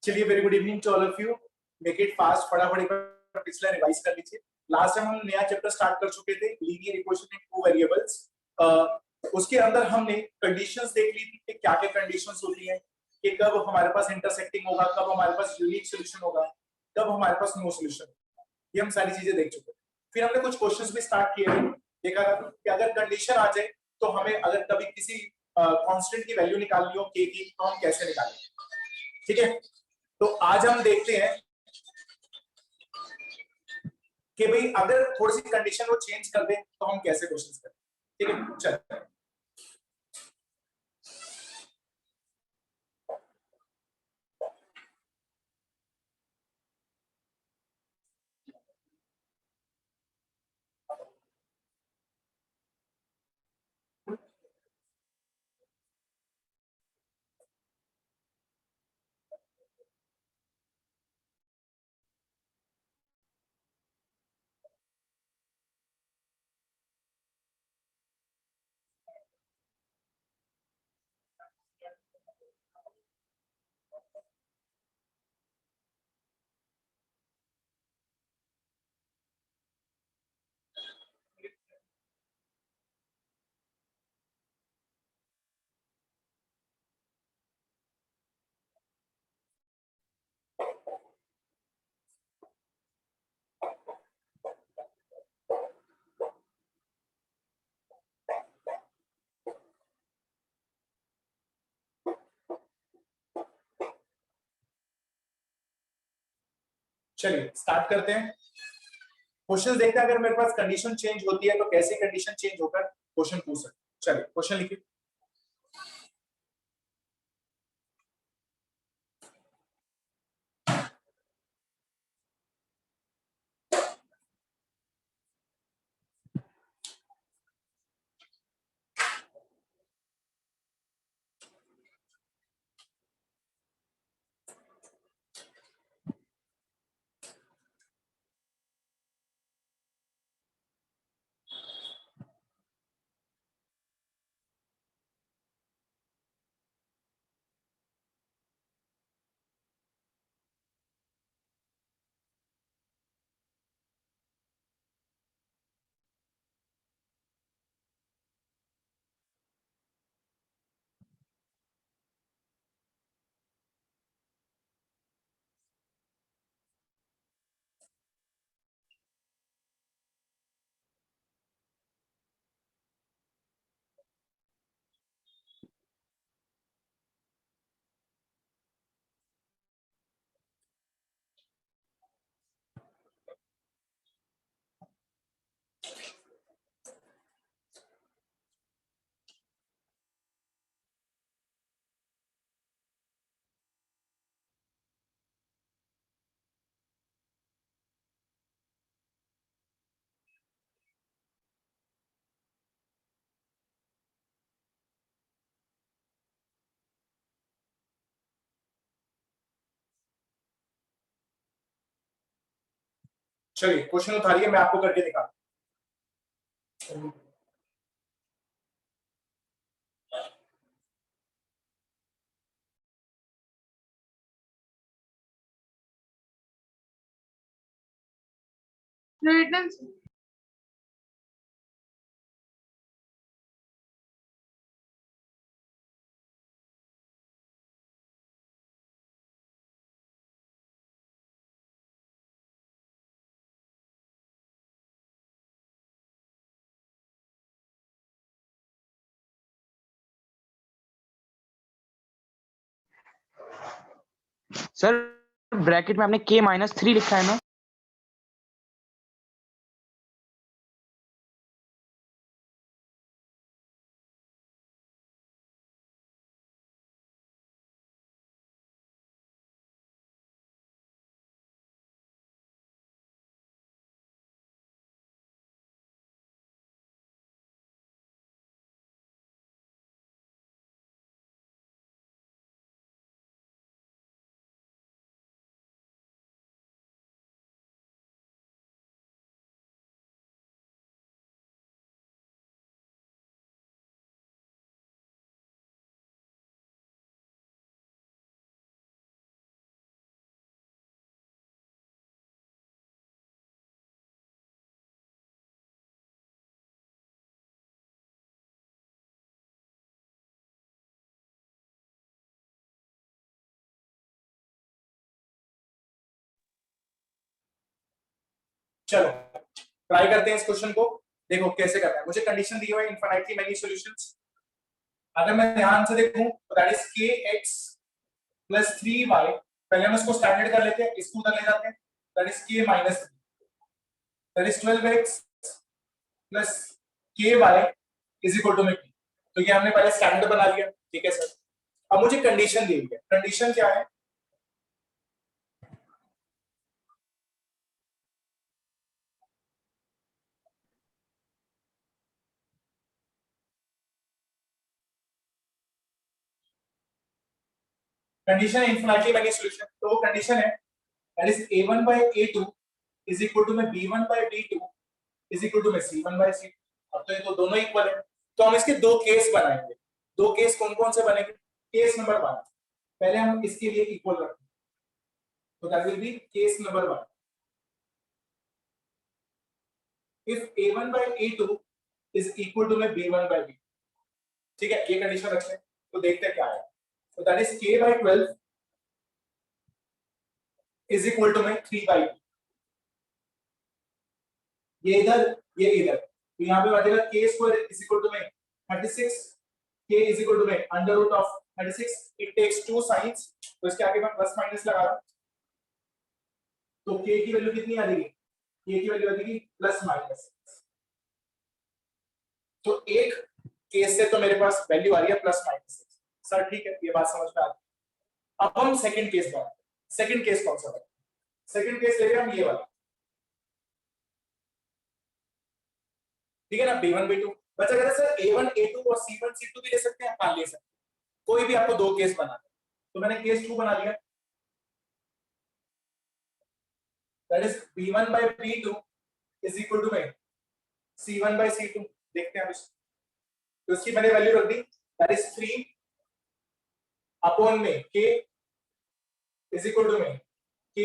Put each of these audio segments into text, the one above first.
चलिए, very good evening to all of you. Make it fast, फटाफट एक बार पिछला रिवाइज कर लीजिए। लास्ट टाइम हम नया चैप्टर स्टार्ट कर चुके थे, linear equation in two variables. उसके अंदर हमने कंडीशंस देख ली थी कि क्या क्या कंडीशंस होती हैं, कि कब हमारे पास इंटरसेक्टिंग होगा, कब हमारे पास यूनिक सॉल्यूशन होगा, कब हमारे पास नो सॉल्यूशन। ये हम सारी चीजें देख चुके हैं। फिर हमने कुछ क्वेश्चंस भी स्टार्ट किए थे। देखा था कि अगर कंडीशन आ जाए तो हमें अगर कभी किसी कांस्टेंट की वैल्यू निकालनी हो k की, तो हम कैसे निकालेंगे। ठीक है, तो आज हम देखते हैं कि भाई अगर थोड़ी सी कंडीशन को चेंज कर दे तो हम कैसे क्वेश्चंस करें। ठीक है, चलिए। चलिए स्टार्ट करते हैं। क्वेश्चन देखते हैं, अगर मेरे पास कंडीशन चेंज होती है तो कैसे कंडीशन चेंज होकर क्वेश्चन पूछ सकते। चलिए क्वेश्चन लिखिए। चलिए क्वेश्चन उठाइए, मैं आपको करके दिखाता हूं। सर ब्रैकेट में आपने k-3 लिखा है ना। चलो ट्राई करते हैं इस क्वेश्चन को, देखो कैसे करना है। मुझे कंडीशन दी हुई है इनफिनिटली मेनी सॉल्यूशंस। अगर मैं ध्यान से देखूं तो that is kx plus 3y, पहले हम इसको स्टैंडर्ड कर लेते हैं, इसको उधर ले जाते हैं, that is k minus 3, that is 12x plus ky is equal to में p। तो ये हमने पहले स्टैंडर्ड बना लिया, ठीक है सर। अब मुझे कंडीशन दी हुई है, कंडीशन क्या है, कंडीशन इनफिनिटली मेनी सॉल्यूशन। तो वो कंडीशन है that is a1 by a2 is equal to में b1 by b2 is equal to में c1 by c2। अब तो ये तो दोनों इक्वल है, तो हम इसके दो केस बनाएंगे। दो केस कौन कौन से बनेंगे? केस नंबर 1 पहले हम इसके लिए इक्वल रखेंगे, तो that will be case number 1। If a1 by a2 is equal to में b1 by b, ठीक है, ये कंडीशन रखते हैं। तो देखते हैं क्या है, तो that is k by 12 is equal to में 3 by 2। ये इधर ये इधर, तो यहाँ पे बचेगा k square is equal to में 36, k इज इक्वल टू में under root of 36, it takes two signs, तो इसके आगे मैं प्लस माइनस लगा रहा हूं, तो k की वैल्यू कितनी आ जाएगी, k की वैल्यू आ जाएगी प्लस माइनस। तो एक केस से तो मेरे पास वैल्यू आ रही है प्लस माइनस। सर ठीक है, ये बात समझ में आ गई। अब हम सेकंड केस बनाते हैं। सेकंड केस कौन सा है? सेकंड केस ले रहे हैं हम ये वाला, ठीक है ना, b1 b2 बचा। कहते सर a1 a2 और c1 c2 भी ले सकते हैं, हाँ ले सकते हैं, कोई भी आपको दो केस बनाना है। तो मैंने केस 2 बना लिया, that is b1 by b2 is equal to में c1 by c2। देखते हैं अब इसको, तो इसकी मैंने वैल्यू रख दी, दैट इज 3 अपॉन में k इज इक्वल टू में k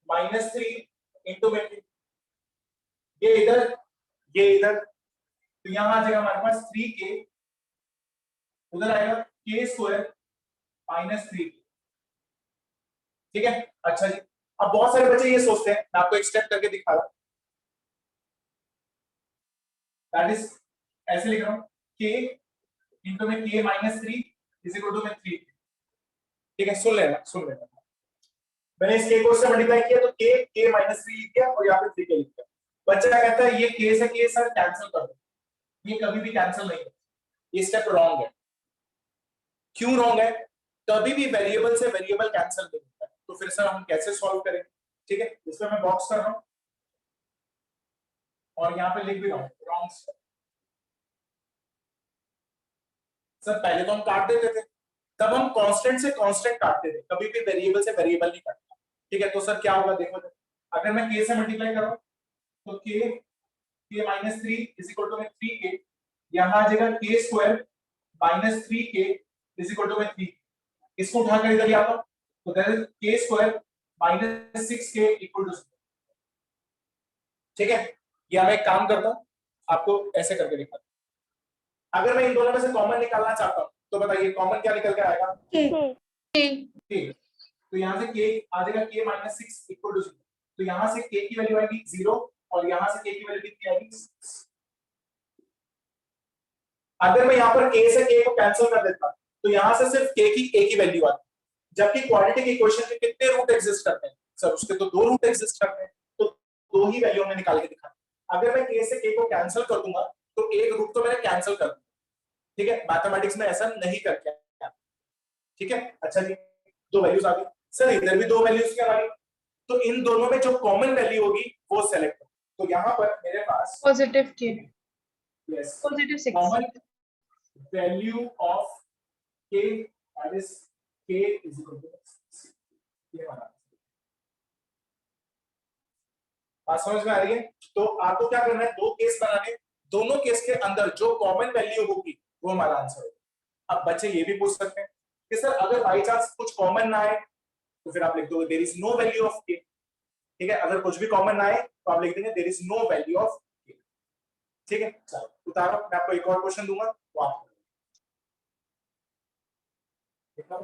माइनस 3 इंटू में k। ये इधर ये इधर, तो यहां आ जाएगा हमारे पास 3k, उधर आएगा k स्क्वायर माइनस 3, ठीक है। अच्छा जी, अब बहुत सारे बच्चे ये सोचते हैं, मैं आपको एक स्टेप करके दिखा रहा हूं, दैट इज ऐसे लिख रहा हूं, k इंटू में k minus 3 is equal to में 3, ठीक है। सुन लेना, मैंने इस k को उससे मल्टीप्लाई किया तो k माइनस 3 लिख दिया और यहाँ पे 3k लिख दिया। बच्चा कहता है ये k से k सर कैंसिल कर दो, ये कभी भी कैंसिल नहीं होता, ये स्टेप रॉन्ग है। क्यों रॉन्ग है? कभी भी वेरिएबल से वेरिएबल कैंसिल नहीं होता है। तो फिर सर हम कैसे सॉल्व करेंगे? ठीक है, इसमें मैं बॉक्स कर रहा हूं और यहाँ पे लिख भी रहा हूं रॉन्ग स्टेप। सर पहले तो हम काट देते थे, तब हम कांस्टेंट से कांस्टेंट काटते थे, कभी भी वेरिएबल से वेरिएबल नहीं काटता, ठीक है। तो सर क्या होगा देखो, अगर मैं k से मल्टीप्लाई करूं तो k minus 3 is equal to में 3k, यहां आ जाएगा k square minus 3k is equal to में 3, इसको उठाकर इधर ले आता हूं, तो that is k square minus 6k equal to, ठीक है। या मैं एक काम करता हूं, आपको ऐसे करके दिखाता हूं। अगर मैं इन दोनों में से कॉमन निकालना चाहता हूं तो बताइए कॉमन क्या निकल के आएगा, k। तो यहां से k आ जाएगा k माइनस 6 इक्वल टू 0, तो यहां से k की वैल्यू आएगी 0 और यहां से k की वैल्यू कितनी आएगी 6। अगर मैं यहां पर k से k को कैंसिल कर देता तो यहां से सिर्फ k की वैल्यू आती, जबकि क्वाड्रेटिक इक्वेशन के कितने रूट एग्जिस्ट करते हैं सर? उसके तो दो रूट एग्जिस्ट करते हैं, तो दो ही वैल्यू हमने निकाल के दिखा। अगर मैं k से k को कैंसिल कर दूंगा तो एक रूट तो मैंने कैंसिल कर दिया, ठीक है। मैथमेटिक्स में ऐसा नहीं करते हैं, ठीक है। अच्छा जी, दो वैल्यूज आ गई सर, इधर भी दो वैल्यूज क्या आ गई, तो इन दोनों में जो कॉमन वैल्यू होगी वो सेलेक्ट करो। तो यहाँ पर मेरे पास positive k, yes positive 6, common value of k that is k is equal to, ये वाला बात समझ में आ रही है? तो आपको क्या करना है, दो केस बनाने, दोनों केस के अंदर जो कॉमन वैल्यू होगी वो हमारा आंसर होगा। अब बच्चे ये भी पूछ सकते हैं कि सर अगर बाई चांस कुछ कॉमन ना आए तो फिर आप लिख दोगे there is no value of k, ठीक है। अगर कुछ भी कॉमन ना आए तो आप लिख देंगे there is no value of k, ठीक है। चलो उतारो, मैं आपको एक और क्वेश्चन दूंगा, वो आप देखो।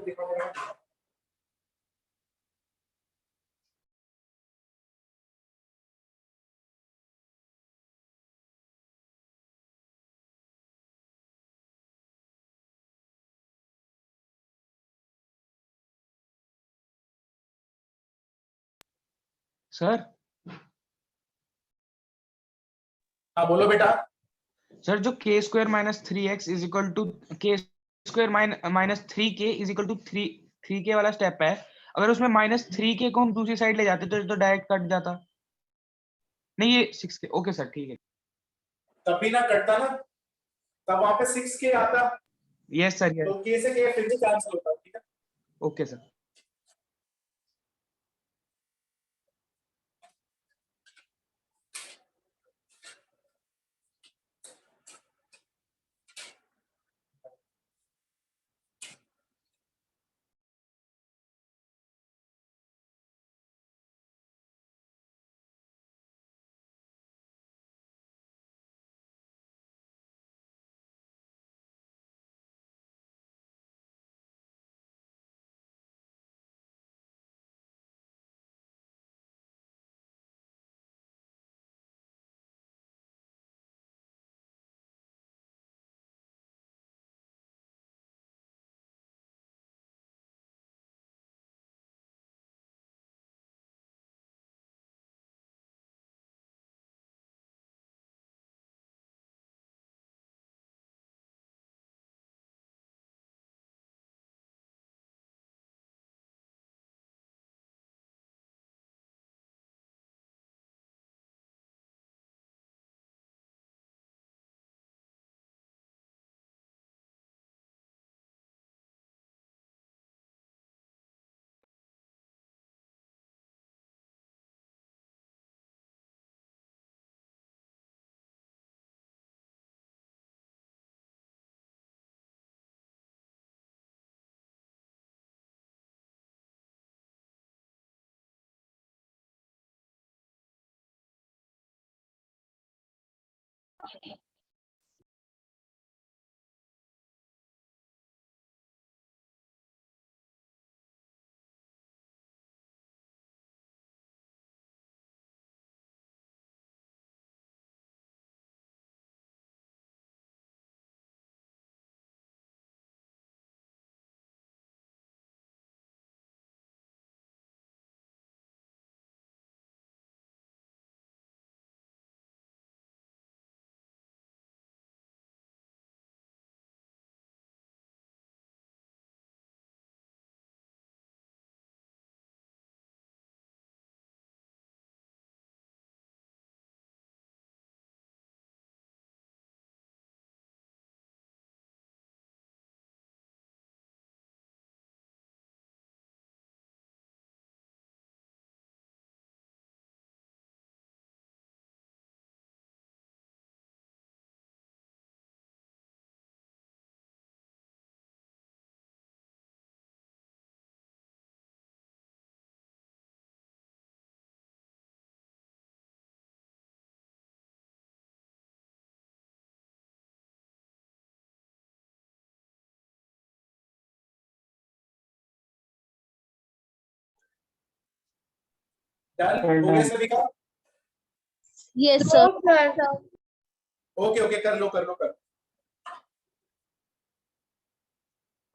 सर हाँ बोलो बेटा। सर जो k square minus three x is equal to k square minus three k is equal to three three k वाला स्टेप है, अगर उसमें माइनस थ्री के को हम दूसरी साइड ले जाते तो डायरेक्ट कट जाता। नहीं ये सिक्स के, ओके सर ठीक है। तब भी ना कटता ना, तब वहां पे 6k आता, यस सर यस। तो k से k फिर से कैंसिल होता, ठीक है। Okay sir. डन Well हो गया done. सभी का? Yes, sir. ओके ओके, कर लो कर लो कर,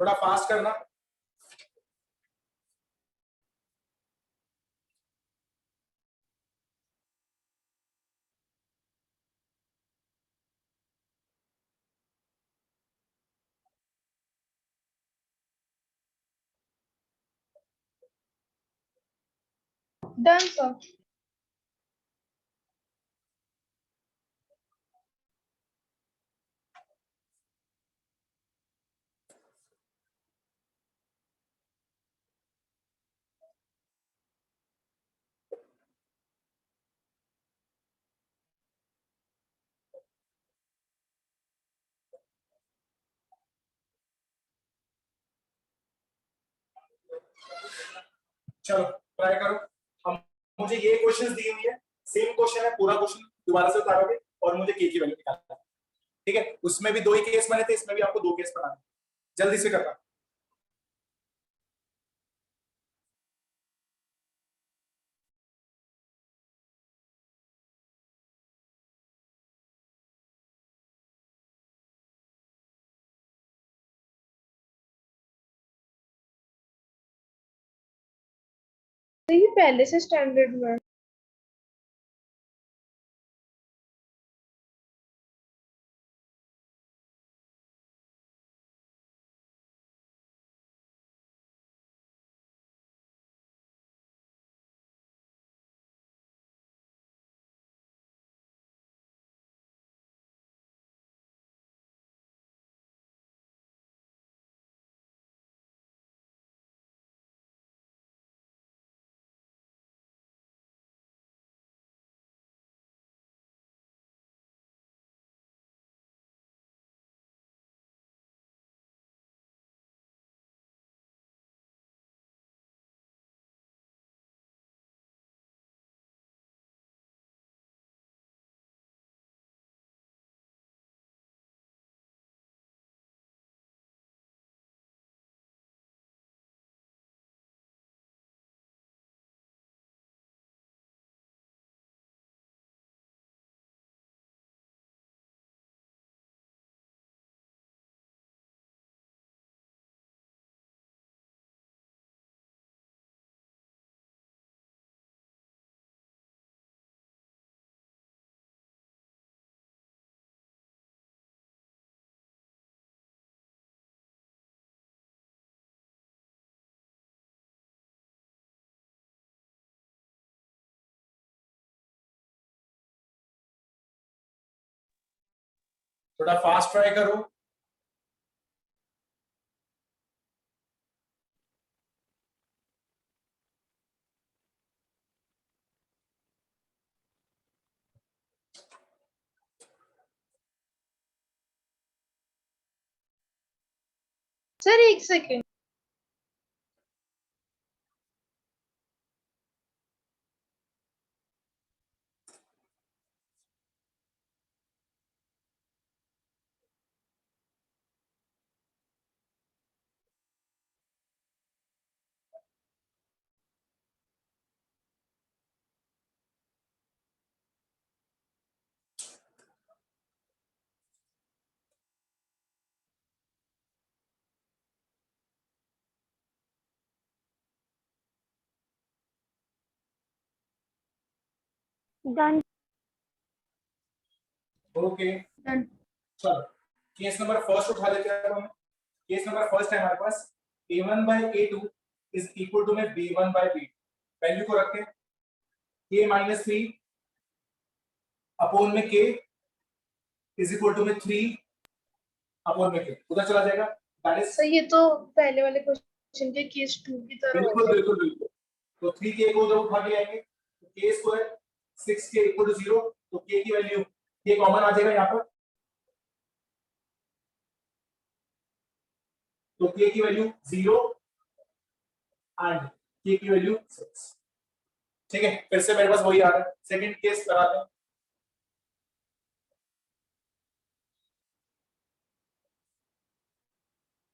थोड़ा फास्ट करना। Done, sir. चलो ट्राई करो। हम, मुझे ये क्वेश्चंस दी हुई है, सेम क्वेश्चन है, पूरा क्वेश्चन दोबारा से उतारोगे और मुझे के की वैल्यू निकालना है, ठीक है। उसमें भी दो ही केस बने थे, इसमें भी आपको दो केस बनाने हैं। जल्दी से करना। तो ये पहले से स्टैंडर्ड में थोड़ा फास्ट ट्राई करो। सर एक सेकेंड। डन। Okay done. चलो केस नंबर फर्स्ट उठा लेते हैं हम। केस नंबर फर्स्ट है हमारे पास a1 by a2 is equal to में b1 by b2। वैल्यू को रखें k minus 3 अपॉन में k इज इक्वल टू में 3 अपॉन में k उधर चला जाएगा। दैट इज सर ये तो पहले वाले क्वेश्चन के केस 2 की तरह हो बिल्कुल गया। बिल्कुल बिल्कुल। तो 3k को उधर उठा के आएंगे तो k square 6k equal to 0। तो k की वैल्यू k कॉमन आ जाएगा यहाँ पर। तो k की वैल्यू 0 एंड k की वैल्यू 6। ठीक है फिर से मेरे पास वही आ रहा है। सेकंड केस कराते हैं।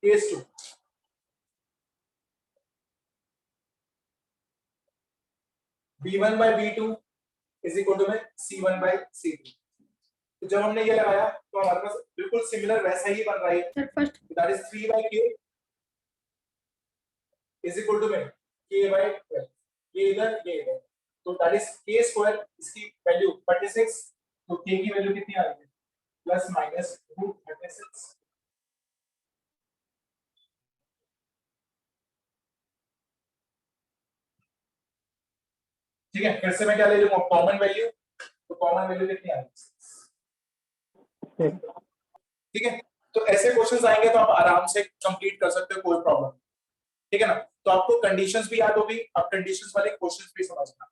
Case 2 b1 by b2 is equal to में c1 by c2। तो जब हमने ये लगाया तो हमारे पास बिल्कुल सिमिलर वैसा ही बन रहा है। Sir first that is 3 by k is equal to में k by 12। ये इधर तो दैट इज k स्क्वायर इसकी वैल्यू 36। तो k की वैल्यू कितनी आ रही है प्लस माइनस रूट 36। ठीक है फिर से मैं क्या ले लूंगा कॉमन वैल्यू। तो कॉमन वैल्यू कितनी आ रही है। ठीक है तो ऐसे क्वेश्चंस आएंगे तो आप आराम से कंप्लीट कर सकते हो कोई प्रॉब्लम। ठीक है ना। तो आपको कंडीशंस भी याद होगी अब कंडीशंस वाले क्वेश्चंस भी समझना।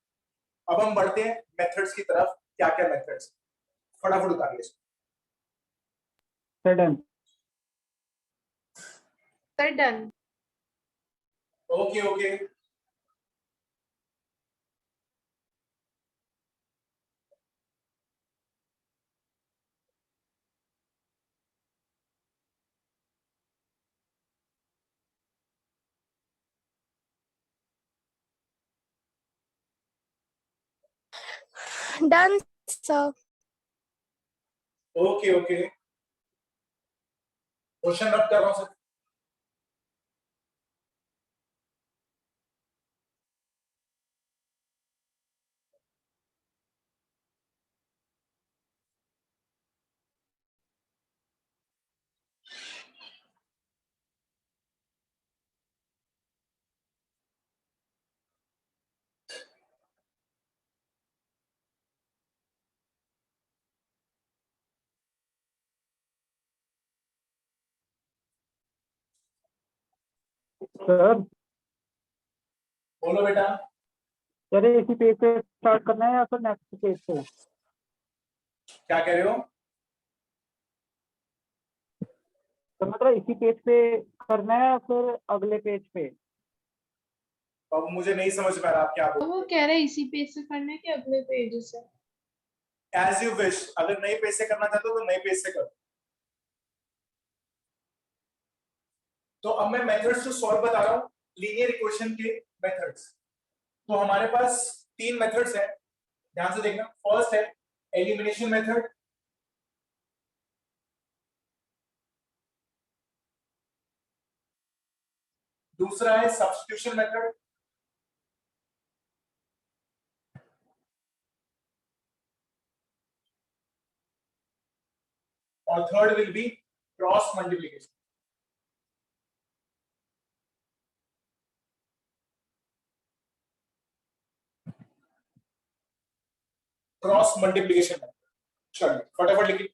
अब हम बढ़ते हैं मेथड्स की तरफ। क्या क्या मेथड्स फटाफट उतारिए। Done. Sir done. Okay okay done sir. Okay okay question rub कर रहा हूं सर। सर बोलो बेटा। सर इसी पेज से स्टार्ट करना है या फिर नेक्स्ट पेज से? क्या कह रहे हो। तो मतलब इसी पेज पे करना है या फिर अगले पेज पे? अब मुझे नहीं समझ में आ रहा आप क्या बोल वो कह रहे हैं इसी पेज से करना है कि अगले पेज से। As you wish. अगर नए पेज से करना चाहते हो तो नए पेज से करो। तो अब मैं मेथड्स जो सॉल्व बता रहा हूं लीनियर इक्वेशन के मेथड्स। तो हमारे पास 3 मेथड्स हैं ध्यान से देखना। फर्स्ट है एलिमिनेशन मेथड। दूसरा है सब्स्टिट्यूशन मेथड और third will be cross multiplication. Cross multiplication method चलिए फटाफट लिखिए।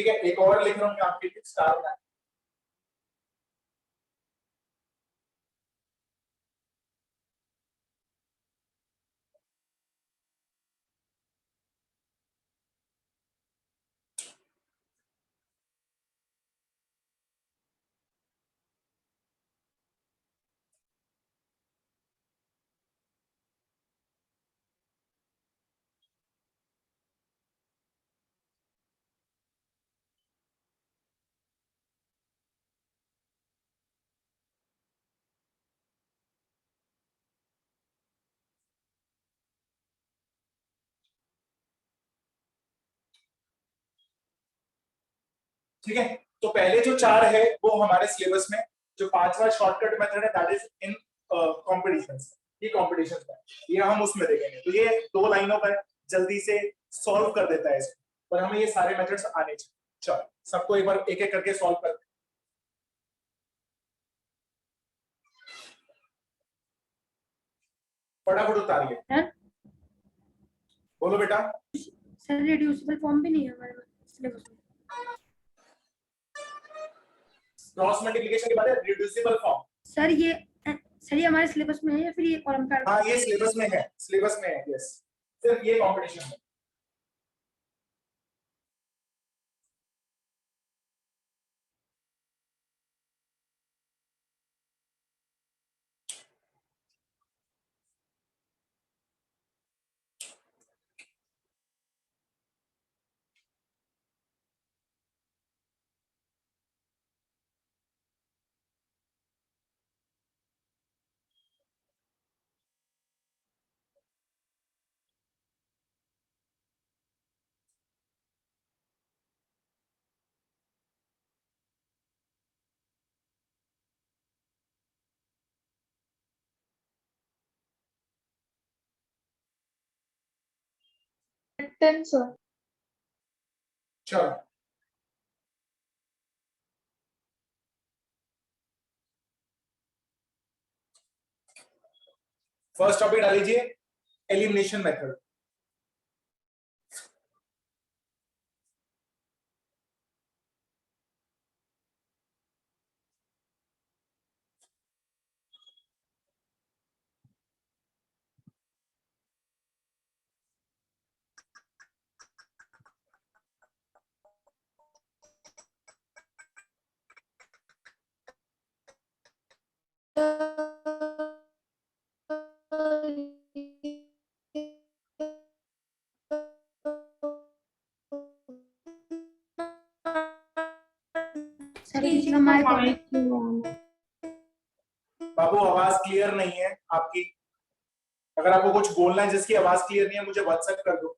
ठीक है, एक और लिख रहा हूँ मैं आपके लिए, स्टार बना। ठीक है, तो पहले जो 4 है वो हमारे सिलेबस में, जो 5वां शॉर्टकट मेथड है दैट इज इन कॉम्पिटिशंस, ये कॉम्पिटिशंस है, ये हम उसमें देखेंगे। तो ये 2 लाइनों पर जल्दी से सॉल्व कर देता है इसको, पर हमें ये सारे मेथड्स आने चाहिए। चलो सबको एक बार एक एक करके सॉल्व करते हैं। फटाफट उतारिए, है बोलो बेटा। सर, रिड्यूसिबल फॉर्म भी नहीं है हमारे सिलेबस में। क्रॉस मल्टीप्लिकेशन के बाद है रिड्यूसिबल फॉर्म। सर ये हमारे सिलेबस में है या फिर ये कॉलम का? हाँ ये सिलेबस में है, सिलेबस में है, यस, सिर्फ ये कॉम्पिटिशन है। Ten sir. चलो फर्स्ट टॉपिक डाल लीजिए, एलिमिनेशन मेथड। सर किसी का माइक बाबू आवाज क्लियर नहीं है आपकी, अगर आपको कुछ बोलना है जिसकी आवाज क्लियर नहीं है मुझे व्हाट्सएप कर दो।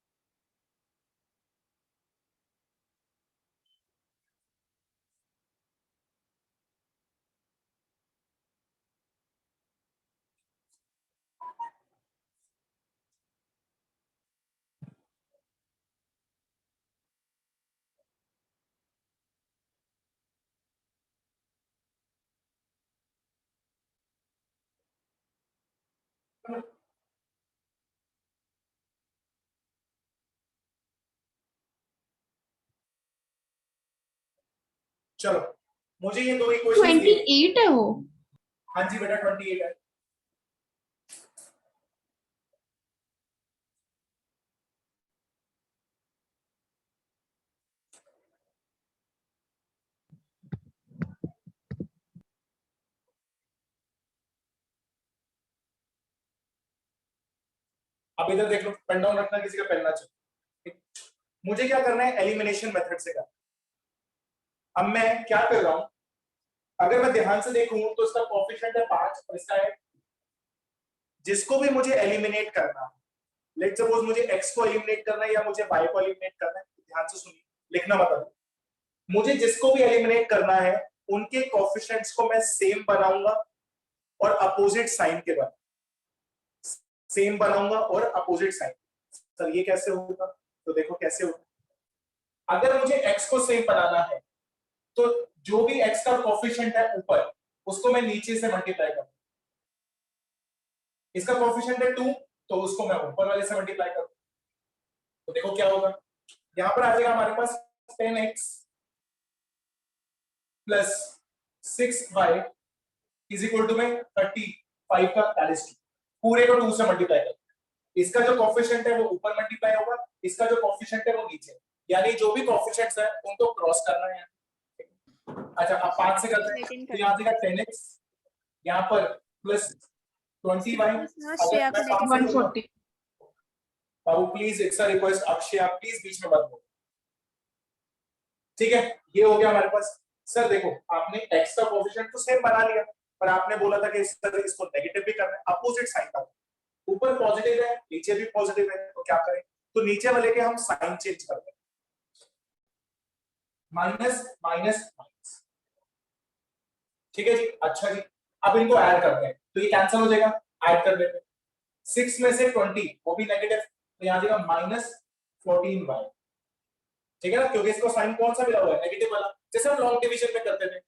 चलो मुझे ये दो इक्वेशन 28 है वो। हाँ जी बेटा 28 है। अब इधर देख लो, पेन डाउन रखना, किसी का पेन ना चले। मुझे क्या करना है, एलिमिनेशन मेथड से करना। अब मैं क्या कर रहा हूं, अगर मैं ध्यान से देखूं तो इसका कोएफिशिएंट है 5 और इसका है, जिसको भी मुझे एलिमिनेट करना है, लेट सपोज मुझे x को एलिमिनेट करना है या मुझे y को एलिमिनेट करना है, तो ध्यान से सुनिए, लिखना मतलब मुझे जिसको भी एलिमिनेट करना है उनके कोएफिशिएंट्स को मैं सेम बनाऊंगा और अपोजिट साइन के बनाऊंगा, सेम बनाऊंगा और अपोजिट साइन। सर ये कैसे होगा, तो देखो कैसे होगा। अगर मुझे x को सेम बनाना है तो जो भी x का कोएफिशिएंट है ऊपर, उसको मैं नीचे से मल्टीप्लाई करूंगा। इसका कोएफिशिएंट है 2, तो उसको मैं ऊपर वाले से मल्टीप्लाई करूंगा, तो देखो क्या होगा। यहां पर आ जाएगा हमारे पास 10x plus 6y is equal to में 35 का दैट इज 2, पूरे को 2 से मल्टीप्लाई कर, इसका जो कोएफिशिएंट है वो ऊपर मल्टीप्लाई होगा, इसका जो कोएफिशिएंट है वो नीचे, यानी जो भी कोएफिशिएंट्स है उनको क्रॉस करना है। अच्छा अब 5 से करते हैं तो यहाँ देगा 10x, यहाँ पर प्लस 20y, अगर मैं 5 से 140 बाबू please it's a request, Akshay आप प्लीज बीच में मत बोलो, ठीक है। ये हो गया हमारे पास। सर देखो आपने x का कोएफिशिएंट तो सेम बना लिया, पर आपने बोला था कि इसको नेगेटिव भी करना है, अपोजिट साइन का, ऊपर पॉजिटिव है नीचे भी पॉजिटिव है, तो क्या करें, तो नीचे वाले के हम साइन चेंज करते हैं, माइनस माइनस माइनस, ठीक है जी। अच्छा जी अब इनको ऐड करते हैं तो ये कैंसिल हो जाएगा, ऐड कर देते हैं, 6 में से 20 वो भी नेगेटिव, तो यहाँ देगा माइनस 14y, ठीक है ना, क्योंकि इसको साइन कौन सा मिला हुआ है, नेगेटिव वाला, जैसे हम लॉन्ग डिवीजन में करते थे।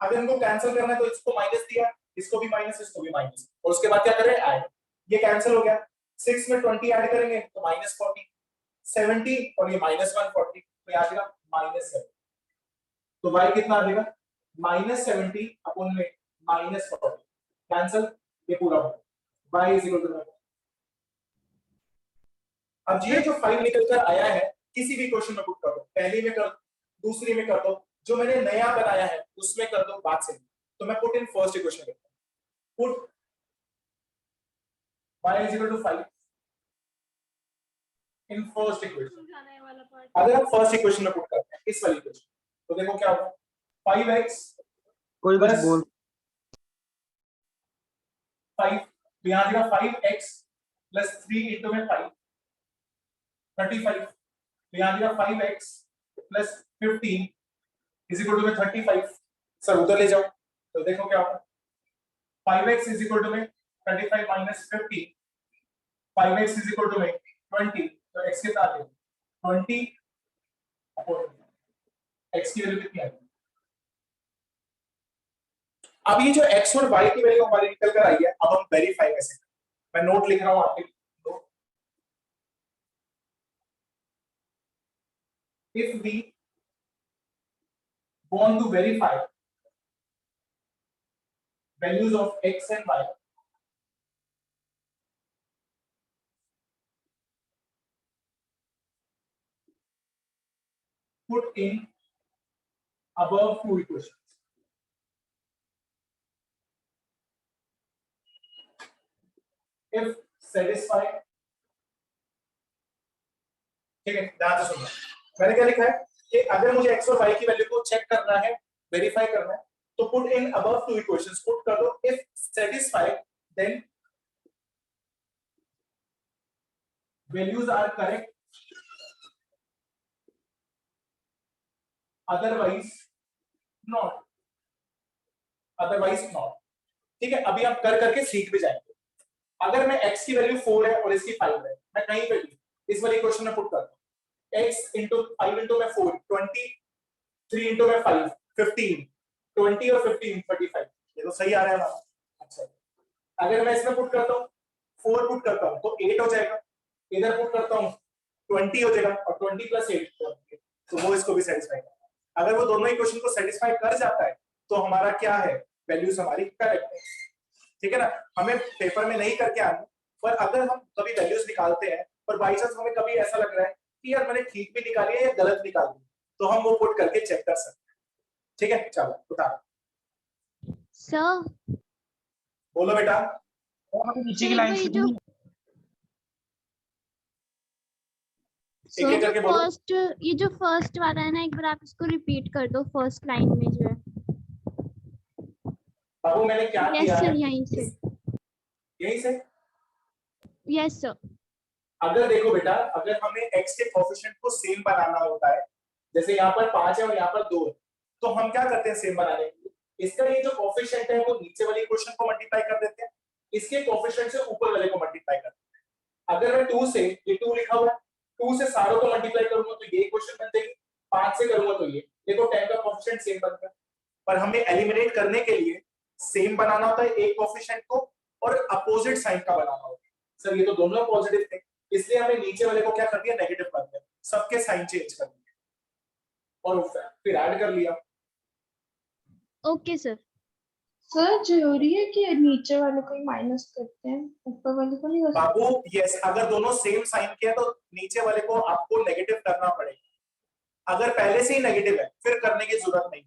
अगर इनको कैंसिल करना है तो इसको माइनस दिया, इसको भी माइनस, इसको भी माइनस, और उसके बाद क्या करें, ऐड, ये कैंसिल हो गया, 6 में 20 ऐड करेंगे तो माइनस 40, 70 और ये माइनस 140, तो यहाँ देगा माइनस 7, तो y कितना आ जाएगा, माइनस 70 अपॉन में माइनस 40, कैंसिल, ये पूरा हो गया, y इज इक्वल टू, अब ये जो 5 निकल कर आया है किसी भी क्वेश्चन में पुट कर दो, पहली में कर दो, दूसरी में कर दो, जो मैंने नया बनाया है उसमें कर दो, बात से, तो मैं पुट इन फर्स्ट इक्वेशन करता हूं, put y is equal to 5 in first equation. अगर हम फर्स्ट इक्वेशन में पुट करते हैं इस वाली इक्वेशन, तो देखो क्या होगा, 5x कोई कुछ प्लस बोल 5, तो यहां देगा 5x प्लस 3 इंटू में 5 35, तो यहां देगा 5x plus 15 is equal to में 35, सर उधर ले जाओ, तो देखो क्या होगा, 5x इज इक्वल टू में 35 minus 15, 5x is equal to में 20, तो x कितना आ जाएगा 20 अपॉन x की वैल्यू कितनी आएगी, अब ये जो x और y की वैल्यू हमारी निकल कर आई है, अब हम वेरीफाई कैसे करें, मैं नोट लिख रहा हूं आपके लिए, if we want to verify values of x and y, put in above two equations. If satisfied, ठीक है, ध्यान से सुनना, मैंने क्या लिखा है कि अगर मुझे x और y की वैल्यू को चेक करना है, वेरीफाई करना है, तो put in above two equations, put कर दो if satisfied then values are correct, otherwise not, ठीक है। अभी आप कर करके सीख भी जाएंगे। अगर मैं x की वैल्यू 4 है और इसकी 5 है, मैं कहीं पे भी इस वाली इक्वेशन में पुट करता हूं, x into 5 into में 4 20, 3 into में 5 15, 20 और 15 35, ये तो सही आ रहा है हमारा। अच्छा अगर मैं इसमें पुट करता हूं 4 पुट करता हूं तो 8 हो जाएगा, इधर पुट करता हूं 20 हो जाएगा, और 20 प्लस 8 तो वो इसको भी सेटिस्फाई करेगा। अगर वो दोनों इक्वेशन को सेटिस्फाई कर जाता है तो हमारा क्या है, वैल्यूज हमारी करेक्ट है, ठीक है ना। हमें पेपर में नहीं करके आना, पर अगर हम कभी वैल्यूज निकालते हैं पर बाई चांस हमें कभी ऐसा लग रहा है कि यार मैंने ठीक भी निकाली है या गलत निकाली, तो हम वो पुट करके चेक कर सकते हैं, ठीक है। चलो बता सर, बोलो बेटा। नीचे की लाइन जो एक एक करके बोलो। फर्स्ट, ये जो फर्स्ट वाला है ना, एक बार आप इसको रिपीट कर दो, फर्स्ट लाइन में जो है। बाबू मैंने क्या यस किया सर, है, यहीं से। यहीं से। Yes sir. अगर देखो बेटा, अगर हमें x के कोएफिशिएंट को सेम बनाना होता है, जैसे यहाँ पर 5 है और यहाँ पर 2 है, तो हम क्या करते हैं सेम बनाने के लिए, इसका ये जो कोएफिशिएंट है वो नीचे वाली इक्वेशन को मल्टीप्लाई कर देते हैं, इसके कोएफिशिएंट से ऊपर वाले को मल्टीप्लाई करते हैं। अगर मैं 2 से, ये 2 लिखा हुआ है, 2 से सारों को मल्टीप्लाई करूंगा तो ये इक्वेशन बन जाएगी, 5 से करूंगा तो ये, देखो 10 का कोएफिशिएंट सेम बनता है। पर हमें एलिमिनेट करने के लिए सेम बनाना होता है एक कोएफिशिएंट को, और अपोजिट साइन का बनाना होता है। सर ये तो दोनों पॉजिटिव थे, इसलिए हमने नीचे वाले को क्या कर दिया, नेगेटिव कर दिया, सबके साइन चेंज कर दिए और फिर ऐड कर लिया। Okay sir. सर जरूरी है कि नीचे वाले को ही माइनस करते हैं, ऊपर वाले को नहीं कर सकते? बाबू यस, अगर दोनों सेम साइन के हैं तो नीचे वाले को आपको नेगेटिव करना पड़ेगा। अगर पहले से ही नेगेटिव है फिर करने की जरूरत नहीं।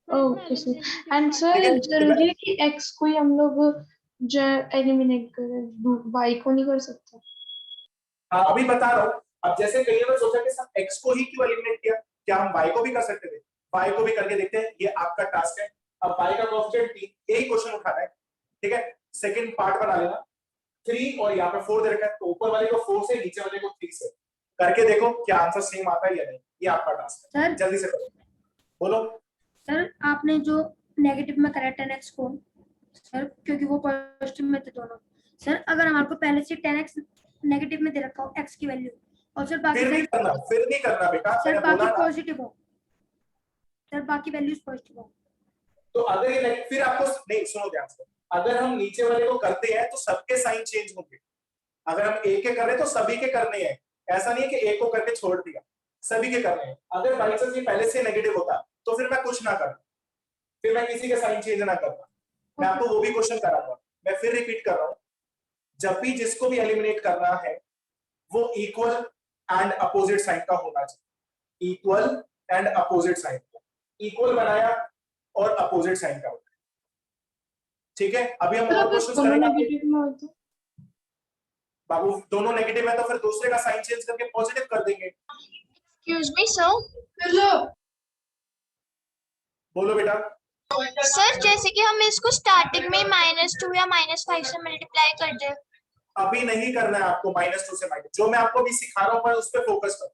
Okay sir. एंड सर ठीक है? जरूरी है कि एक्स को ही हम लोग जो एलिमिनेट करें, वाई को नहीं कर सकते? हाँ, अभी बता रहा हूँ। अब जैसे कई ने सोचा कि सब एक्स को ही क्यों एलिमिनेट किया, क्या हम वाई को भी कर सकते थे? वाई को भी करके देखते हैं, ये आपका टास्क है। अब वाई का कोएफिशिएंट 3, यही क्वेश्चन उठाना है। ठीक है, सेकंड पार्ट बना लेना। 3 और यहाँ पे 4 दे रखा है, तो ऊपर वाले को 4 से, नीचे वाले को 3 से करके देखो क्या आंसर सेम आता है या नहीं। ये आपका टास्क है, सर जल्दी से करो। बोलो। सर आपने जो नेगेटिव में करा 10x को सर, क्योंकि वो पॉजिटिव में थे दोनों। सर अगर हमारे को पहले से 10x नेगेटिव में दे रखा हो x की वैल्यू, और सर बाकी फिर नहीं साइड करना, फिर नहीं करना बेटा, सर मैंने बाकी बोला ना। पॉजिटिव हो, सर बाकी वैल्यूज पॉजिटिव हो, तो अगर ये नहीं, फिर आपको नहीं, सुनो ध्यान से। अगर हम नीचे वाले को करते हैं तो सबके साइन चेंज होंगे। अगर हम एक के कर रहे हैं तो सभी के करने हैं। ऐसा नहीं है कि एक को करके छोड़ दिया, सभी के करने हैं। अगर बाई चांस ये पहले से नेगेटिव होता तो फिर मैं कुछ ना करता, फिर मैं किसी के साइन चेंज ना करता। मैं आपको वो भी क्वेश्चन कराऊंगा। मैं फिर रिपीट कर रहा हूं, जब भी जिसको भी एलिमिनेट करना है वो इक्वल एंड अपोजिट साइन का होना चाहिए। Equal and opposite sign, equal बनाया और अपोजिट साइन का होता है। ठीक है, अभी हम और क्वेश्चंस दोनों करेंगे। नेगेटिव में हो तो? बाबू दोनों नेगेटिव है तो फिर दूसरे का साइन चेंज करके पॉजिटिव कर देंगे। Excuse me sir. हेलो बोलो बेटा। सर जैसे कि हम इसको स्टार्टिंग में -2 या -5 से मल्टीप्लाई कर दे। अभी नहीं करना है आपको -2 से माइनस, जो मैं आपको अभी सिखा रहा हूं मैं उस पर फोकस करो।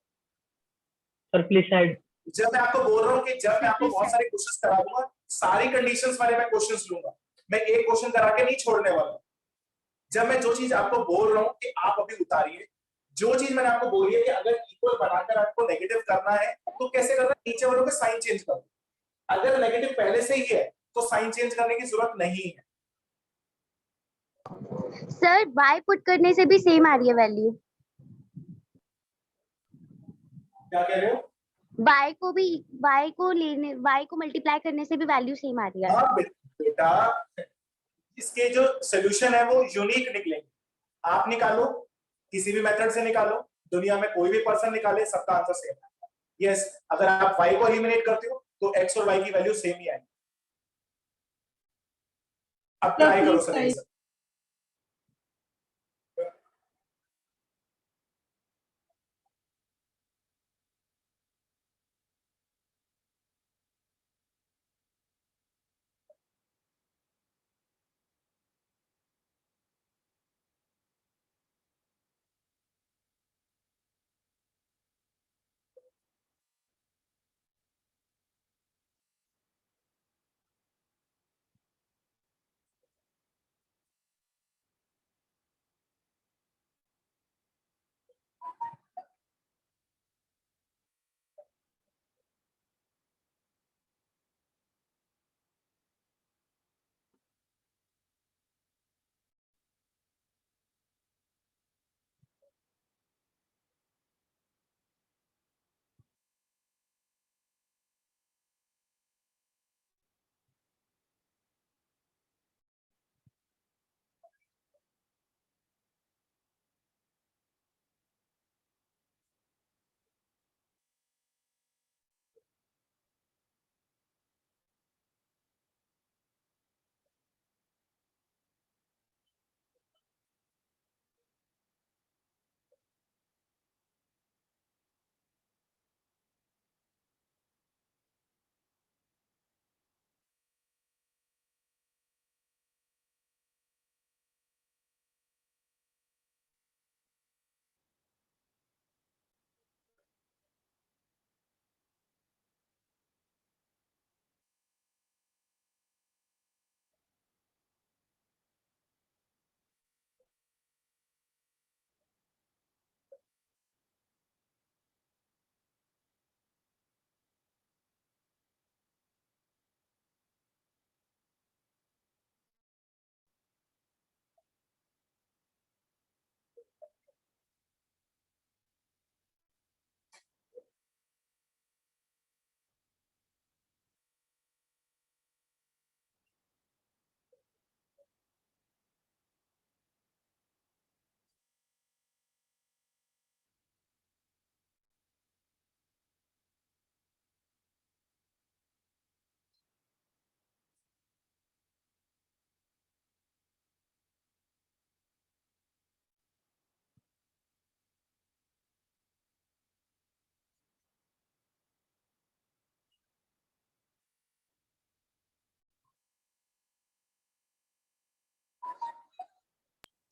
Sir please side. जब मैं आपको बोल रहा हूँ कि जब मैं आपको बहुत सारे क्वेश्चंस करा दूंगा, सारी कंडीशंस वाले मैं क्वेश्चंस लूंगा, मैं एक क्वेश्चन करा के नहीं छोड़ने वाला। जब मैं जो चीज आपको बोल रहा हूँ कि आप अभी उतारिए, जो चीज मैंने आपको बोली है कि अगर इक्वल बनाकर आपको नेगेटिव करना है तो कैसे करना है, नीचे वालों के साइन चेंज कर दो। अगर नेगेटिव पहले से ही है तो साइन चेंज करने की जरूरत नहीं है। सर बाय पुट करने से भी सेम आ रही है वैल्यू। क्या कह रहे हो? बाय को मल्टीप्लाई करने से भी वैल्यू सेम आ रही है। हाँ बेटा, इसके जो सोल्यूशन है वो यूनिक निकलेंगे। आप निकालो, किसी भी मेथड से निकालो, दुनिया में कोई भी पर्सन निकाले, सबका आंसर सेम है। यस, अगर आप y को एलिमिनेट करते हो तो x और y की वैल्यू सेम ही आएगी। अब ट्राई करो सर।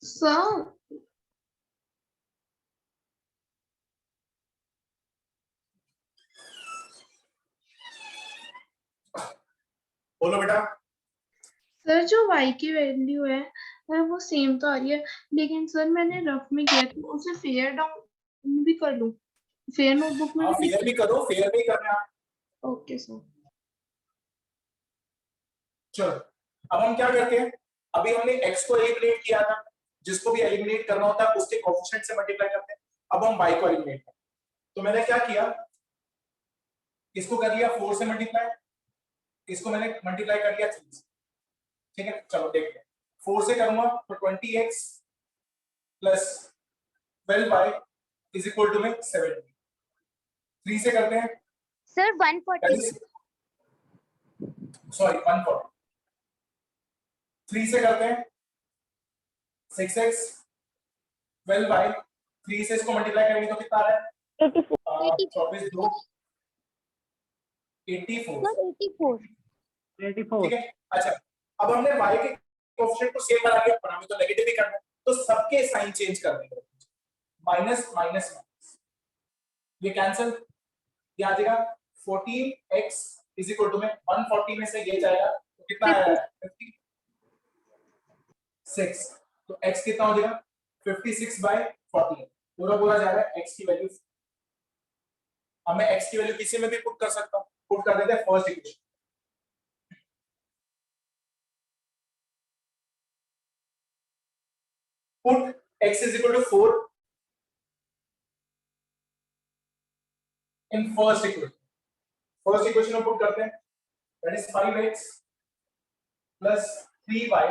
सर बोलो बेटा। सर जो y की वैल्यू है वो सेम तो आ रही है, लेकिन सर मैंने रफ में किया तो उसे फेयर डाउन भी कर लूं, फेयर नोटबुक में हाँ भी फेयर भी करो, फेयर भी करना है। Okay sir. चलो अब हम क्या करते हैं, अभी हमने x को एलिमिनेट किया था, जिसको भी एलिमिनेट करना होता है उसके कोएफिशिएंट से मल्टीप्लाई करते हैं। अब हम y को एलिमिनेट करते हैं, तो मैंने क्या किया, इसको कर लिया 4 से मल्टीप्लाई, इसको मैंने मल्टीप्लाई कर लिया 3 से। ठीक है, चलो देखते हैं। 4 से करूंगा तो 20x plus 12y is equal to में 70। 3 से करते हैं सर 140। सॉरी 140। 3 से करते हैं 6x 12y, 3 से इसको मल्टीप्लाई करेंगे तो कितना आ रहा है 24 2 84। सर 84। 84। ठीक है, अच्छा अब हमने y के कोएफिशिएंट को सेम बना लिया, पर हमें तो नेगेटिव ही करना है, तो सबके साइन चेंज कर देंगे। माइनस माइनस माइनस, ये कैंसिल, ये आ जाएगा 14x इज इक्वल टू में 140 में से ये जाएगा तो कितना आया है 56। तो x कितना हो जाएगा 56/14, पूरा पूरा जा रहा है x की वैल्यू। अब मैं x की वैल्यू किसी में भी पुट कर सकता हूं, पुट कर देते हैं first equation. Put x is equal to 4 in first equation. First equation में पुट करते हैं, that is 5x plus 3y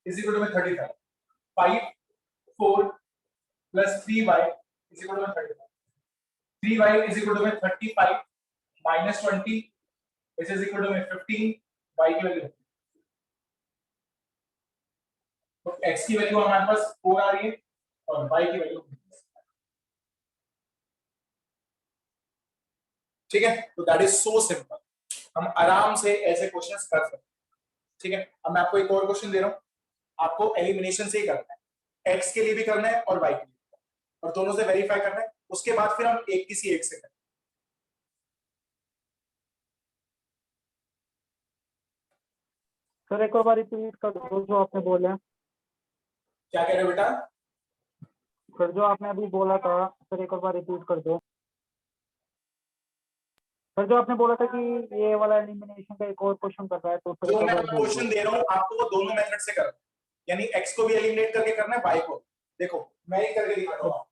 is equal to 35. 5 4 plus 3y is equal to 35. 3y is equal to 35 minus 20 which is equal to 15. y की value, तो x की value हमारे पास 4 आ रही है और y की वैल्यू, ठीक है। तो दैट इज सो सिंपल, हम आराम से ऐसे क्वेश्चंस कर सकते हैं। ठीक है, अब मैं आपको एक और क्वेश्चन दे रहा हूं, आपको एलिमिनेशन से ही करना है, x के लिए भी करना है और y के लिए भी करना है, और दोनों से वेरीफाई करना है, उसके बाद फिर हम एक किसी एक से करें। सर एक और बार रिपीट कर दो जो आपने बोला। क्या कह रहे हो बेटा? सर जो आपने अभी बोला था सर एक और बार रिपीट कर दो। सर जो आपने बोला था कि ये वाला एलिमिनेशन का एक और क्वेश्चन कर रहा है, तो जो मैं क्वेश्चन दे रहा हूं आपको वो दोनों मेथड से करना है, यानी x को भी एलिमिनेट करके करना है, y को। देखो मैं ही करके दिखाता हूं।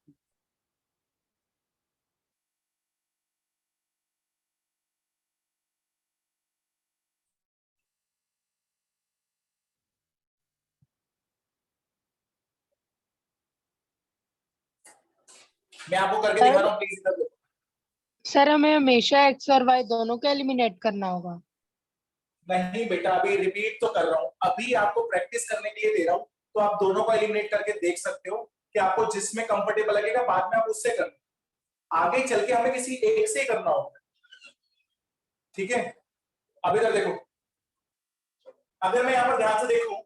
मैं आपको करके दिखा रहा हूं, प्लीज इधर देखो। सर हमें हमेशा एक्स और वाई दोनों को एलिमिनेट करना होगा। नहीं बेटा, अभी रिपीट तो कर रहा हूं, अभी आपको प्रैक्टिस करने के लिए दे रहा हूं, तो आप दोनों को एलिमिनेट करके देख सकते हो कि आपको जिसमें कंफर्टेबल लगेगा बाद में आप उससे करना, आगे चल के हमें किसी एक से करना होगा। ठीक है, अब इधर देखो, अगर मैं यहां पर ध्यान से देखूं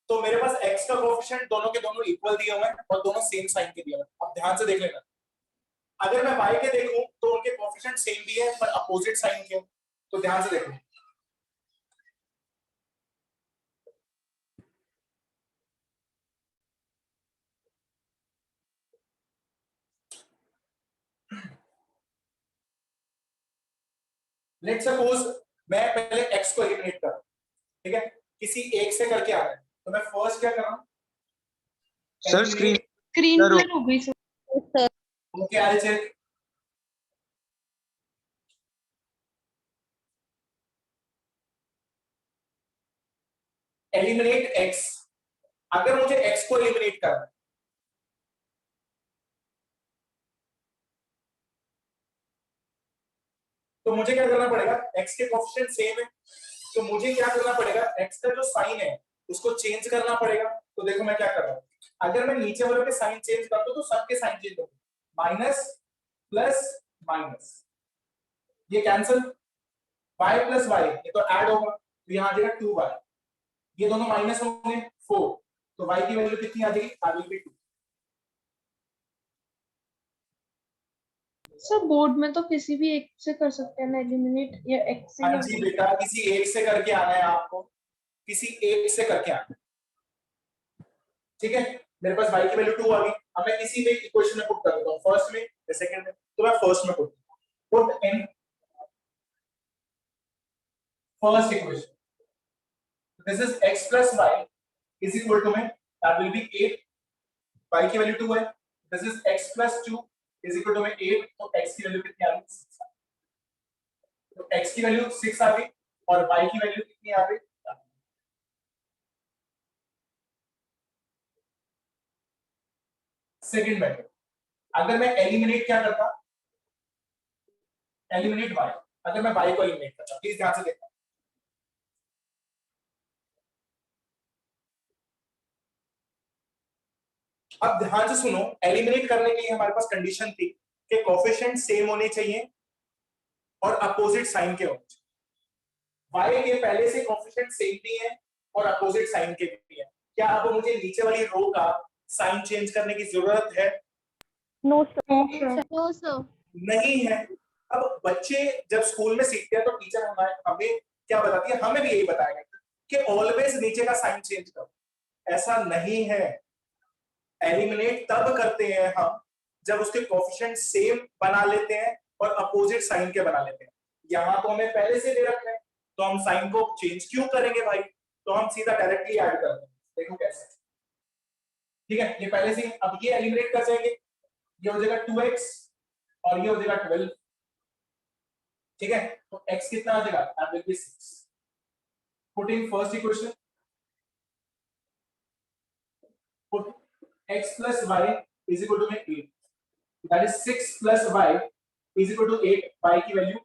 तो मेरे पास x का कोएफिशिएंट दोनों के दोनों इक्वल दिए हुए हैं और दोनों सेम साइन के दिए हुए हैं। अब ध्यान से देख लेना, अगर मैं y के देखूं तो उनके कोएफिशिएंट सेम भी है पर अपोजिट साइन के, तो ध्यान से देखो। लेट्स सपोज मैं पहले x को एलिमिनेट कर, ठीक है, किसी एक से करके आ रहा है, तो मैं फर्स्ट क्या कर रहा हूं सर स्क्रीन ब्लर हो गई sir. Okay, I check. Eliminate x, अगर मुझे x को एलिमिनेट करना है तो मुझे क्या करना पड़ेगा, x के कोएफिशिएंट सेम है तो मुझे क्या करना पड़ेगा, x का जो साइन है उसको चेंज करना पड़ेगा। तो देखो मैं क्या कर रहा हूं, अगर मैं नीचे वालों के साइन चेंज कर दूं तो सबके साइन चेंज होंगे, माइनस प्लस माइनस, ये कैंसिल, y प्लस y ये तो ऐड होगा, तो यहां आ जाएगा 2y, ये दोनों माइनस होंगे 4, तो y की वैल्यू कितनी आ जाएगी, that will be 2। Sir board में तो किसी भी एक से कर सकते हैं ना एलिमिनेट, या x से हाँ या जी बेटा, किसी एक से करके आना है आपको, किसी एक से करके आना है, ठीक है। मेरे पास y की वैल्यू 2 आ गई, अब मैं किसी भी इक्वेशन में पुट कर देता हूं, फर्स्ट में या सेकंड में, तो मैं फर्स्ट में put in first equation, this is x plus y is equal to में that will be 8, y की वैल्यू 2 है, this is x plus 2 is equal to में 8, तो x की वैल्यू कितनी आ गई, 6। तो x की वैल्यू 6 आ गई और y की वैल्यू कितनी आ गई। सेकंड मेथड, अगर मैं एलिमिनेट क्या करता, एलिमिनेट y, अगर मैं y को एलिमिनेट करता, प्लीज ध्यान से देखना, अब ध्यान से सुनो, एलिमिनेट करने के लिए हमारे पास कंडीशन थी कि कोएफिशिएंट सेम होने चाहिए और अपोजिट साइन के होने चाहिए। y के पहले से कोएफिशिएंट सेम भी है और अपोजिट साइन के भी है, क्या अब मुझे नीचे वाली रो का साइन चेंज करने की जरूरत है? No sir. No sir. नहीं है। अब बच्चे जब स्कूल में सीखते हैं तो टीचर हमें क्या बताती है, हमें भी यही बताया गया कि ऑलवेज नीचे का साइन चेंज करो, ऐसा नहीं है। एलिमिनेट तब करते हैं हम जब उसके कोएफिशिएंट सेम बना लेते हैं और अपोजिट साइन के बना लेते हैं। यहां तो हमें पहले से दे रखा है, तो हम साइन को चेंज क्यों करेंगे भाई, तो हम सीधा डायरेक्टली ऐड कर देंगे, देखो कैसे, ठीक है। ये पहले से, अब ये एलिमिनेट कर जाएंगे, ये हो जाएगा 2x और ये हो जाएगा 12, ठीक है। तो x कितना आ जाएगा, that will be 6, putting first equation, put x plus y is equal to 8, that is 6 plus y is equal to 8, y की वैल्यू,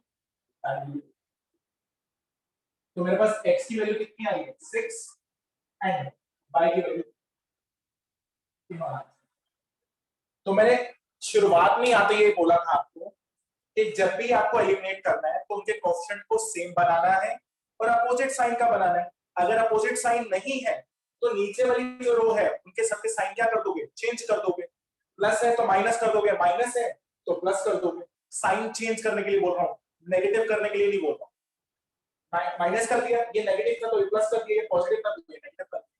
तो मेरे पास x की वैल्यू कितनी आई है, 6 एंड y की वैल्यू 3। तो मैंने शुरुआत में आते ये बोला था आपको कि जब भी आपको एलिमिनेट करना है तो उनके कोएफिशिएंट को सेम बनाना है और अपोजिट साइन का बनाना है। अगर अपोजिट साइन नहीं है तो नीचे वाली जो रो है उनके सबके साइन क्या कर दोगे, चेंज कर दोगे। प्लस है तो माइनस कर दोगे, माइनस है तो प्लस कर दोगे। साइन चेंज करने के लिए बोल रहा हूँ, नेगेटिव करने के लिए नहीं बोल रहा हूँ। माइनस कर दिया, ये नेगेटिव था तो प्लस कर दिया, ये पॉजिटिव था तो ये नेगेटिव कर दिया,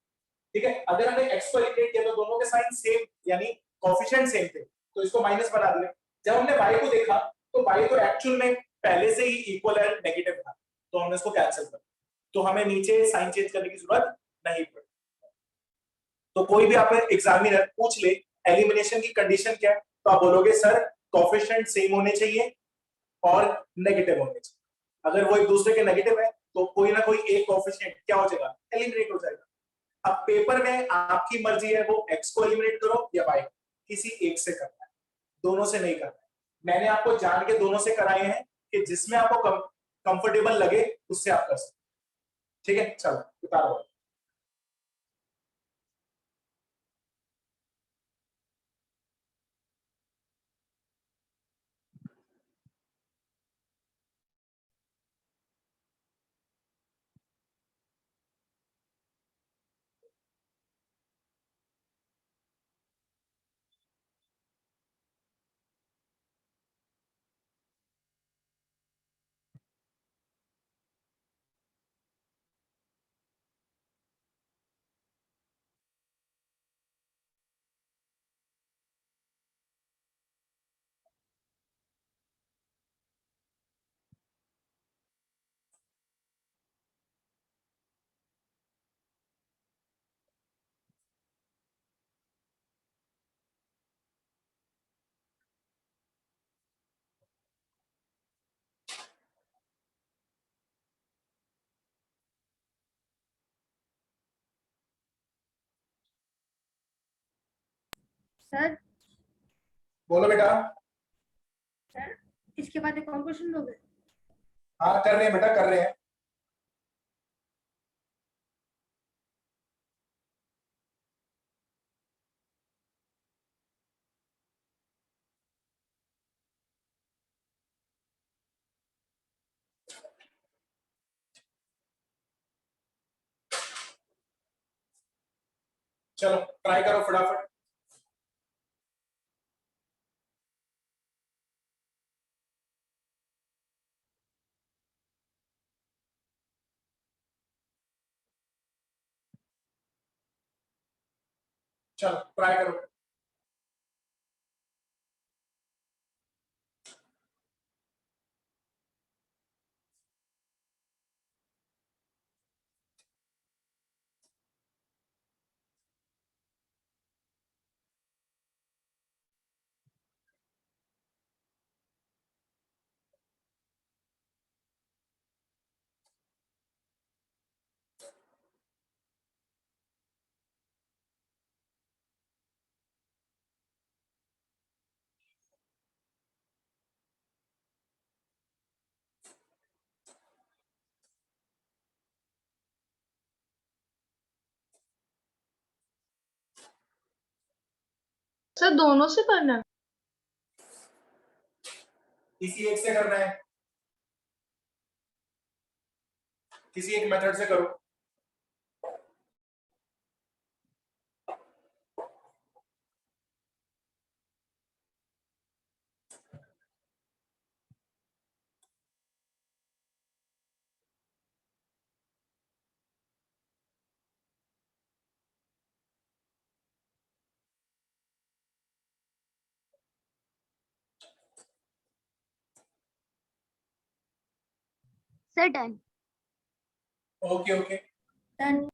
ठीक है। अगर हमने x को एलिमिनेट किया तो दोनों के साइन सेम यानी कोएफिशिएंट सेम थे, तो इसको माइनस बना दिया। जब हमने y को देखा तो y तो एक्चुअल में पहले से ही इक्वल है, नेगेटिव था, तो हमने इसको कैंसिल कर दिया, तो हमें नीचे साइन चेंज करने की जरूरत नहीं पड़ी। तो कोई भी आपने एग्जामिनर पूछ ले एलिमिनेशन की कंडीशन क्या है, तो आप बोलोगे सर कोएफिशिएंट सेम होने चाहिए और नेगेटिव होने चाहिए। अगर वो एक दूसरे के नेगेटिव है तो कोई ना कोई एक कोएफिशिएंट क्या हो जाएगा, एलिमिनेट हो जाएगा। अब पेपर में आपकी मर्जी है, वो x को एलिमिनेट करो या y, किसी एक से करना है, दोनों से नहीं करना है। मैंने आपको जान के दोनों से कराए हैं कि जिसमें आपको कंफर्टेबल लगे उससे आप कर सकते, ठीक है। चलो उतारो। सर बोलो बेटा। सर इसके बाद एक और क्वेश्चन लोगे? हाँ कर रहे हैं बेटा, कर रहे हैं। चलो ट्राई करो फटाफट। चलो ट्राई करो। सर दोनों से करना है? किसी एक से करना है, किसी एक मेथड से करो। Sir done. Okay okay done.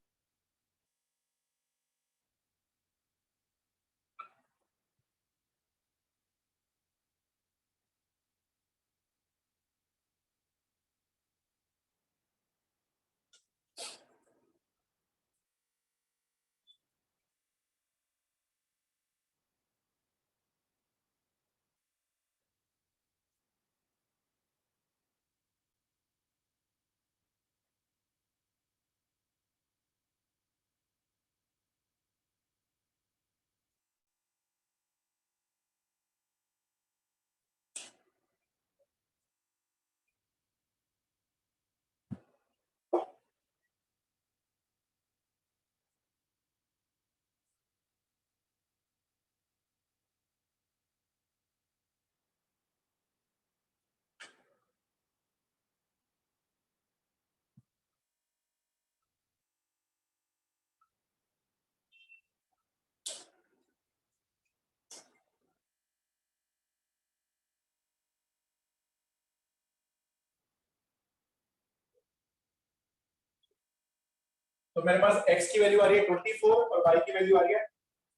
तो मेरे पास x की वैल्यू आ रही है 24 और y की वैल्यू आ रही है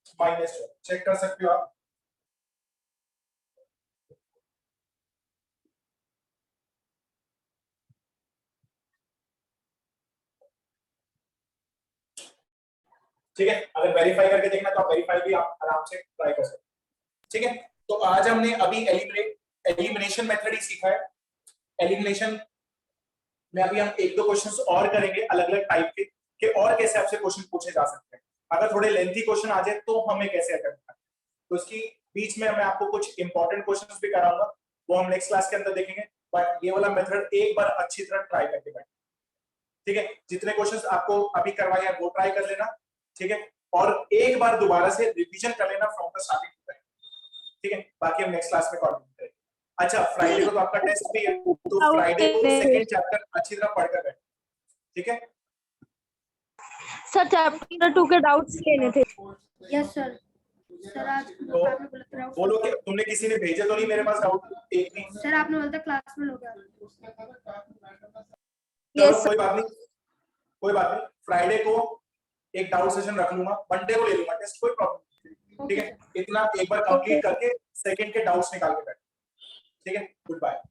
-12। चेक कर सकते हो आप। ठीक है, अगर वेरीफाई करके देखना तो आप वेरीफाई भी आप आराम से ट्राई कर सकते हैं। ठीक है, तो आज हमने अभी एलिमिनेशन मेथड ही सीखा है। एलिमिनेशन में अभी हम एक दो क्वेश्चंस और करेंगे अलग अलग टाइप के कि और कैसे आपसे क्वेश्चन पूछे जा सकते हैं। अगर थोड़े लेंथी क्वेश्चन आ जाए तो हमें कैसे करना है, तो उसकी बीच में मैं आपको कुछ इंपॉर्टेंट क्वेश्चंस भी कराऊंगा, वो हम नेक्स्ट क्लास के अंदर देखेंगे। बट ये वाला मेथड एक बार अच्छी तरह ट्राई करके बैठे। ठीक है, जितने क्वेश्चंस आपको अभी करवाए हैं वो ट्राई कर लेना। ठीक है, और एक बार दोबारा से रिवीजन कर लेना from the starting to the end. ठीक है, बाकी हम नेक्स्ट क्लास में कंटिन्यू करेंगे। अच्छा, फ्राइडे को तो आपका टेस्ट भी है, तो फ्राइडे को सेकंड चैप्टर अच्छी तरह पढ़कर बैठे। ठीक है सर, चैप्टर 2 के डाउट्स लेने थे। Yes sir. सर आज तो आपने बोला था डाउट। बोलो कि तुमने किसी ने भेजे तो नहीं मेरे पास डाउट एक भी? सर आपने बोला था क्लास में लोग चलो कोई बात नहीं, कोई बात नहीं। फ्राइडे को एक डाउट सेशन रख लूंगा, मंडे को ले लूंगा टेस्ट, कोई प्रॉब्लम नहीं। ठीक है, इतना एक बार कंप्लीट करके सेकंड के डाउट्स निकाल के बैठ। ठीक है, गुड बाय।